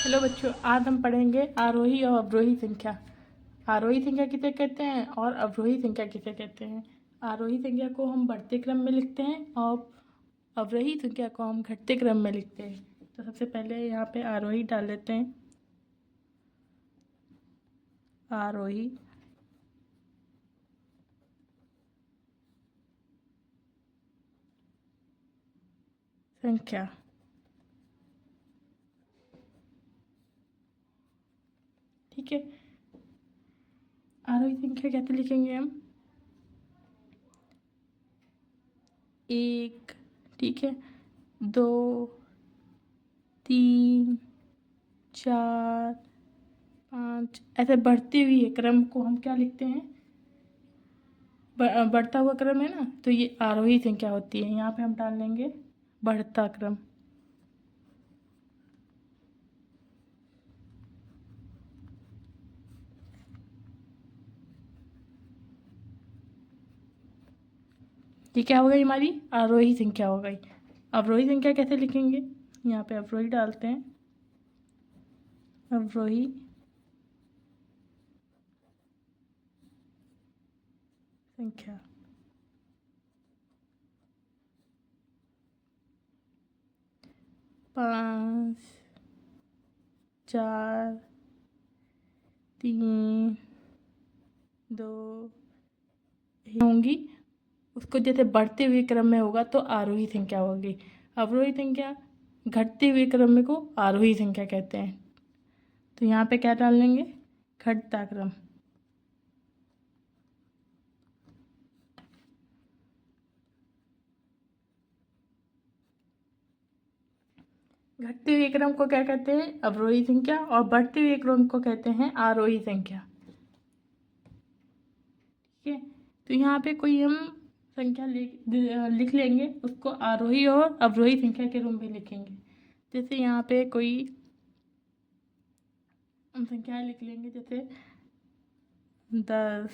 Hello बच्चों, आज हम पढ़ेंगे आरोही और अवरोही संख्या। आरोही संख्या किसे कहते हैं और अवरोही संख्या किसे कहते हैं। आरोही संख्या को हम बढ़ते क्रम में लिखते हैं और अवरोही संख्या को हम घटते क्रम में लिखते हैं। तो सबसे पहले यहाँ पे आरोही डाल लेते हैं। आरोही संख्या, ठीक है। आरोही संख्या कैसे लिखेंगे हम? 1, ठीक है, 2, 3, 4, 5, ऐसे बढ़ते हुए क्रम को हम क्या लिखते हैं? बढ़ता हुआ क्रम है ना, तो ये आरोही संख्या होती है। यहाँ पे हम डाल लेंगे बढ़ता क्रम। ये क्या हो गई? हमारी आरोही संख्या हो गई। अवरोही संख्या कैसे लिखेंगे? यहाँ पे अवरोही डालते हैं। अवरोही संख्या, 5, 4, 3, 2 होंगी। उसको जैसे बढ़ते हुए क्रम में होगा तो आरोही संख्या होगी। अवरोही संख्या घटते हुए क्रम में को आरोही संख्या कहते हैं। तो यहाँ पे क्या डाल लेंगे? घटता क्रम। घटते हुए क्रम को क्या कहते हैं? अवरोही संख्या। और बढ़ते हुए क्रम को कहते हैं आरोही संख्या, ठीक है। तो यहाँ पे कोई हम संख्या लिख लेंगे, उसको आरोही और अवरोही संख्या के रूप में लिखेंगे। जैसे यहाँ पे कोई हम संख्याएं लिख लेंगे, जैसे 10,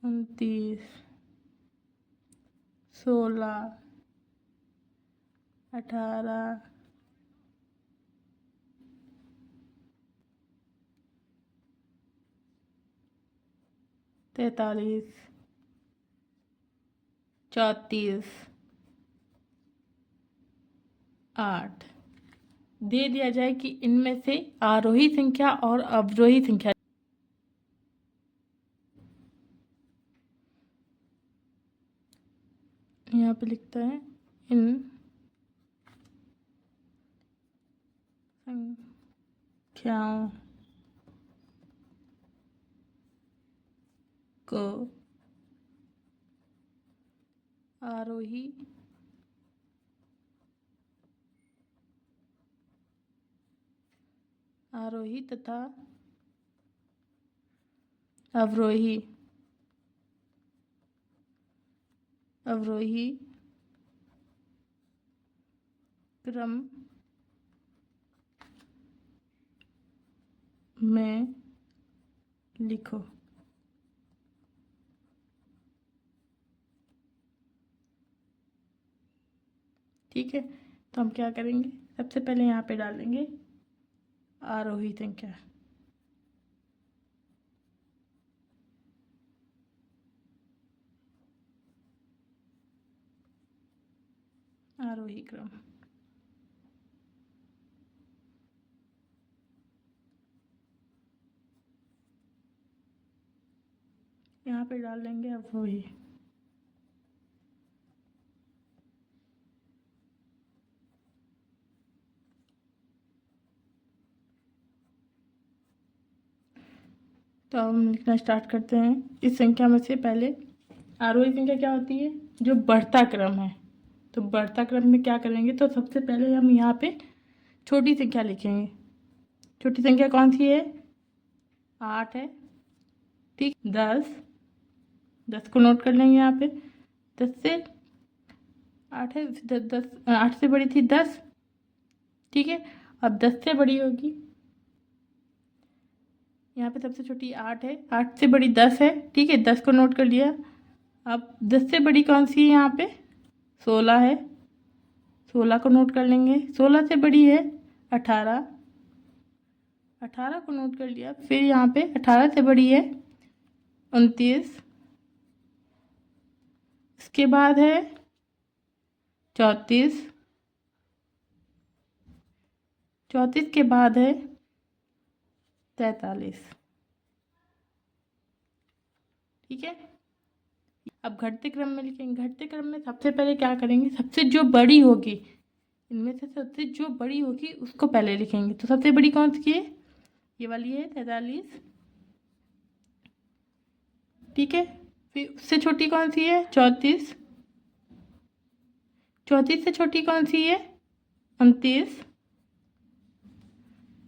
29, 16, 18, 43, 34, 8 दे दिया जाए कि इनमें से आरोही संख्या और अवरोही संख्या। यहाँ पे लिखता है इन संख्याओं को आरोही तथा अवरोही क्रम में लिखो। ठीक है, तो हम क्या करेंगे? सबसे पहले यहाँ पे डालेंगे आरोही संख्या। आरोही क्रम, यहाँ पे डाल लेंगे अवरोही। तो अब हम लिखना स्टार्ट करते हैं। इस संख्या में से पहले आरोही संख्या क्या होती है? जो बढ़ता क्रम है। तो बढ़ता क्रम में क्या करेंगे? तो सबसे पहले हम यहाँ पे छोटी संख्या लिखेंगे। छोटी संख्या कौन सी है? 8 है, ठीक। 10 को नोट कर लेंगे यहाँ पे। 10 से 8 है, 10 8 से बड़ी थी 10, ठीक है। अब 10 से बड़ी होगी, यहाँ पे सबसे छोटी 8 है, 8 से बड़ी 10 है, ठीक है। 10 को नोट कर लिया। अब 10 से बड़ी कौन सी है? यहाँ पे 16 है। 16 को नोट कर लेंगे। 16 से बड़ी है 18, 18 को नोट कर लिया। फिर यहाँ पे 18 से बड़ी है 29, इसके बाद है 34, 34 के बाद है 43। ठीक है, अब घटते क्रम में लिखेंगे। घटते क्रम में सबसे पहले क्या करेंगे, सबसे जो बड़ी होगी इनमें से सबसे जो बड़ी होगी उसको पहले लिखेंगे। तो सबसे बड़ी कौन सी है, ये वाली है 43। ठीक है, फिर उससे छोटी कौन सी है 34, 34 से छोटी कौन सी है 29,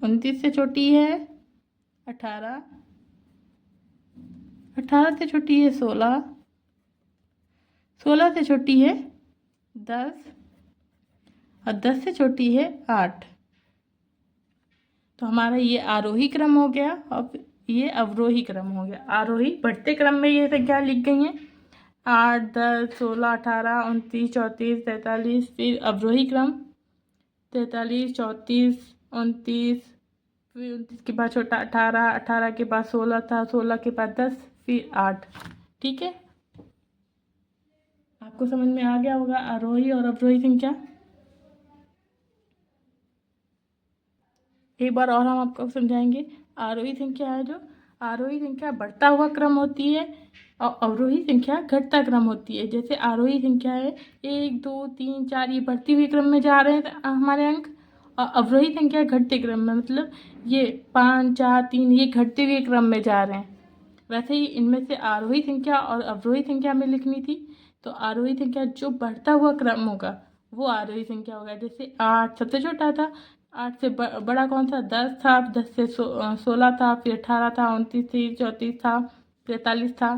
29 से छोटी है 18, 18 से छोटी है 16, 16 से छोटी है 10 और 10 से छोटी है 8। तो हमारा ये आरोही क्रम हो गया और ये अवरोही क्रम हो गया। आरोही बढ़ते क्रम में ये संख्या लिख गई हैं 8, 10, 16, 18, 29, 34, 43। फिर अवरोही क्रम 43, 34, 29, फिर 29 के बाद छोटा 18, 18 के बाद 16 था, 16 के बाद 10, फिर 8। ठीक है, आपको समझ में आ गया होगा आरोही और अवरोही संख्या। एक बार और हम आपको समझाएंगे। आरोही संख्या है जो आरोही संख्या बढ़ता हुआ क्रम होती है और अवरोही संख्या घटता क्रम होती है। जैसे आरोही संख्या है 1, 2, 3, 4 ये बढ़ती हुई क्रम में जा रहे हैं हमारे अंक, और अवरोही संख्या घटते क्रम में, मतलब ये 5, 4, 3 ये घटते हुए क्रम में जा रहे हैं। वैसे ही इनमें से आरोही संख्या और अवरोही संख्या में लिखनी थी। तो आरोही संख्या जो बढ़ता हुआ क्रम होगा वो आरोही संख्या होगा। जैसे 8 सबसे छोटा था, 8 से बड़ा कौन सा 10 था, 10 से 16 था, फिर 18 था, 29 थी, 34 था, 43 था।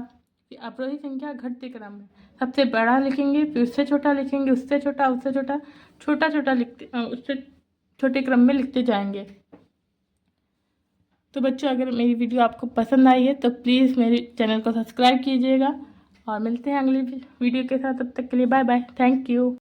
फिर अवरोही संख्या घटते क्रम में सबसे बड़ा लिखेंगे, फिर उससे छोटा लिखेंगे, उससे छोटा, उससे छोटा, छोटा छोटा लिखते उससे छोटे क्रम में लिखते जाएंगे। तो बच्चों, अगर मेरी वीडियो आपको पसंद आई है तो प्लीज़ मेरे चैनल को सब्सक्राइब कीजिएगा और मिलते हैं अगली वीडियो के साथ। तब तक के लिए बाय बाय, थैंक यू।